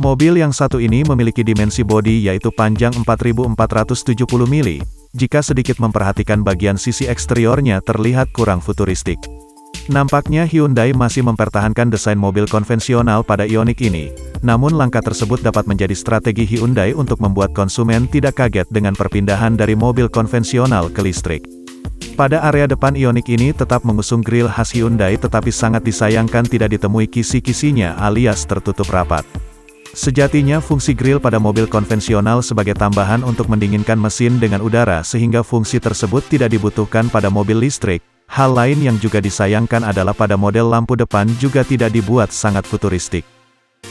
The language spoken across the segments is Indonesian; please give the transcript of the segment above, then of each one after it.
Mobil yang satu ini memiliki dimensi bodi yaitu panjang 4.470 mili, jika sedikit memperhatikan bagian sisi eksteriornya terlihat kurang futuristik. Nampaknya Hyundai masih mempertahankan desain mobil konvensional pada Ioniq ini, namun langkah tersebut dapat menjadi strategi Hyundai untuk membuat konsumen tidak kaget dengan perpindahan dari mobil konvensional ke listrik. Pada area depan Ioniq ini tetap mengusung grill khas Hyundai tetapi sangat disayangkan tidak ditemui kisi-kisinya alias tertutup rapat. Sejatinya fungsi grill pada mobil konvensional sebagai tambahan untuk mendinginkan mesin dengan udara sehingga fungsi tersebut tidak dibutuhkan pada mobil listrik. Hal lain yang juga disayangkan adalah pada model lampu depan juga tidak dibuat sangat futuristik.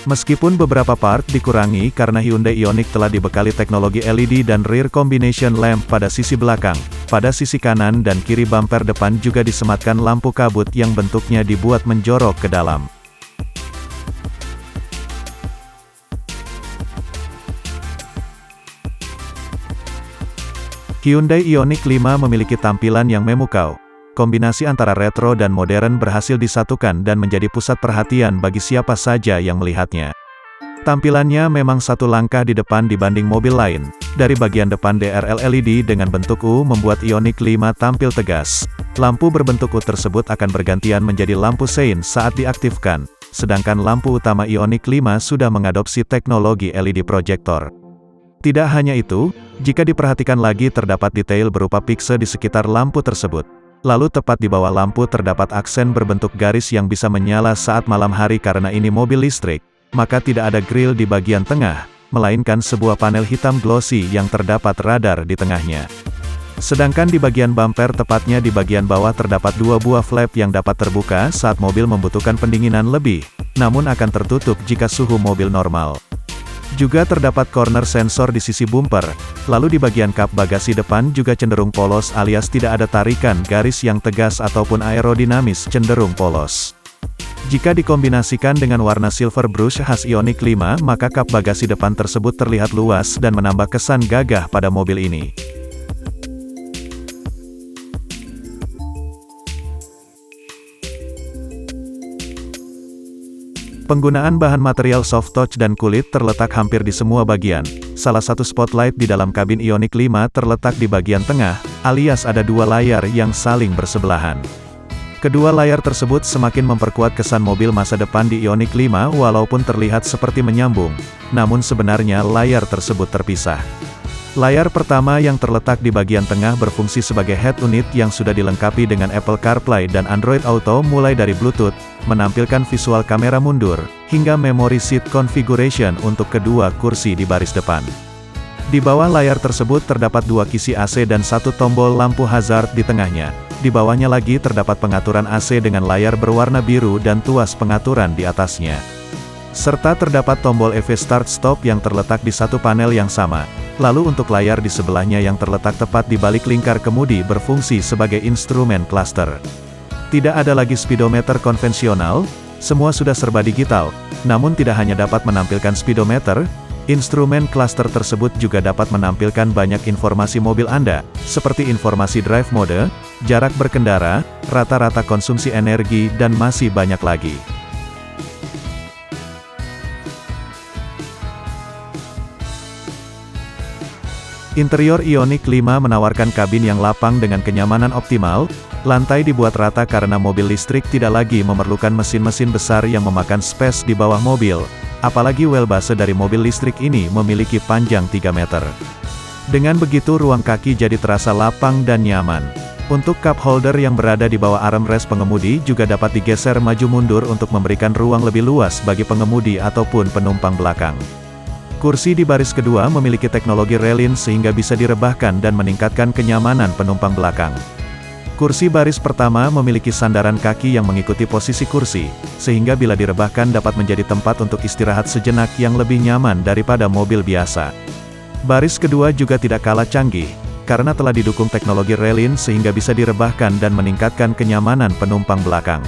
Meskipun beberapa part dikurangi karena Hyundai Ioniq telah dibekali teknologi LED dan rear combination lamp pada sisi belakang, pada sisi kanan dan kiri bumper depan juga disematkan lampu kabut yang bentuknya dibuat menjorok ke dalam. Hyundai Ioniq 5 memiliki tampilan yang memukau. Kombinasi antara retro dan modern berhasil disatukan dan menjadi pusat perhatian bagi siapa saja yang melihatnya. Tampilannya memang satu langkah di depan dibanding mobil lain. Dari bagian depan DRL LED dengan bentuk U membuat Ioniq 5 tampil tegas. Lampu berbentuk U tersebut akan bergantian menjadi lampu sein saat diaktifkan, sedangkan lampu utama Ioniq 5 sudah mengadopsi teknologi LED projector. Tidak hanya itu, jika diperhatikan lagi terdapat detail berupa pixel di sekitar lampu tersebut. Lalu tepat di bawah lampu terdapat aksen berbentuk garis yang bisa menyala saat malam hari karena ini mobil listrik, maka tidak ada grill di bagian tengah, melainkan sebuah panel hitam glossy yang terdapat radar di tengahnya. Sedangkan di bagian bumper tepatnya di bagian bawah terdapat dua buah flap yang dapat terbuka saat mobil membutuhkan pendinginan lebih, namun akan tertutup jika suhu mobil normal. Juga terdapat corner sensor di sisi bumper, lalu di bagian kap bagasi depan juga cenderung polos alias tidak ada tarikan garis yang tegas ataupun aerodinamis cenderung polos. Jika dikombinasikan dengan warna silver brush khas Ioniq 5 maka kap bagasi depan tersebut terlihat luas dan menambah kesan gagah pada mobil ini. Penggunaan bahan material soft touch dan kulit terletak hampir di semua bagian. Salah satu spotlight di dalam kabin Ioniq 5 terletak di bagian tengah, alias ada dua layar yang saling bersebelahan. Kedua layar tersebut semakin memperkuat kesan mobil masa depan di Ioniq 5 walaupun terlihat seperti menyambung, namun sebenarnya layar tersebut terpisah. Layar pertama yang terletak di bagian tengah berfungsi sebagai head unit yang sudah dilengkapi dengan Apple CarPlay dan Android Auto mulai dari Bluetooth, menampilkan visual kamera mundur, hingga memory seat configuration untuk kedua kursi di baris depan. Di bawah layar tersebut terdapat dua kisi AC dan satu tombol lampu hazard di tengahnya. Di bawahnya lagi terdapat pengaturan AC dengan layar berwarna biru dan tuas pengaturan di atasnya. Serta terdapat tombol EV Start Stop yang terletak di satu panel yang sama. Lalu untuk layar di sebelahnya yang terletak tepat di balik lingkar kemudi berfungsi sebagai instrumen cluster. Tidak ada lagi speedometer konvensional, semua sudah serba digital, namun tidak hanya dapat menampilkan speedometer, instrumen cluster tersebut juga dapat menampilkan banyak informasi mobil Anda, seperti informasi drive mode, jarak berkendara, rata-rata konsumsi energi dan masih banyak lagi. Interior Ioniq 5 menawarkan kabin yang lapang dengan kenyamanan optimal, lantai dibuat rata karena mobil listrik tidak lagi memerlukan mesin-mesin besar yang memakan space di bawah mobil, apalagi wheelbase dari mobil listrik ini memiliki panjang 3 meter. Dengan begitu ruang kaki jadi terasa lapang dan nyaman. Untuk cup holder yang berada di bawah armrest pengemudi juga dapat digeser maju mundur untuk memberikan ruang lebih luas bagi pengemudi ataupun penumpang belakang. Kursi di baris kedua memiliki teknologi Railin sehingga bisa direbahkan dan meningkatkan kenyamanan penumpang belakang. Kursi baris pertama memiliki sandaran kaki yang mengikuti posisi kursi, sehingga bila direbahkan dapat menjadi tempat untuk istirahat sejenak yang lebih nyaman daripada mobil biasa. Baris kedua juga tidak kalah canggih, karena telah didukung teknologi Railin sehingga bisa direbahkan dan meningkatkan kenyamanan penumpang belakang.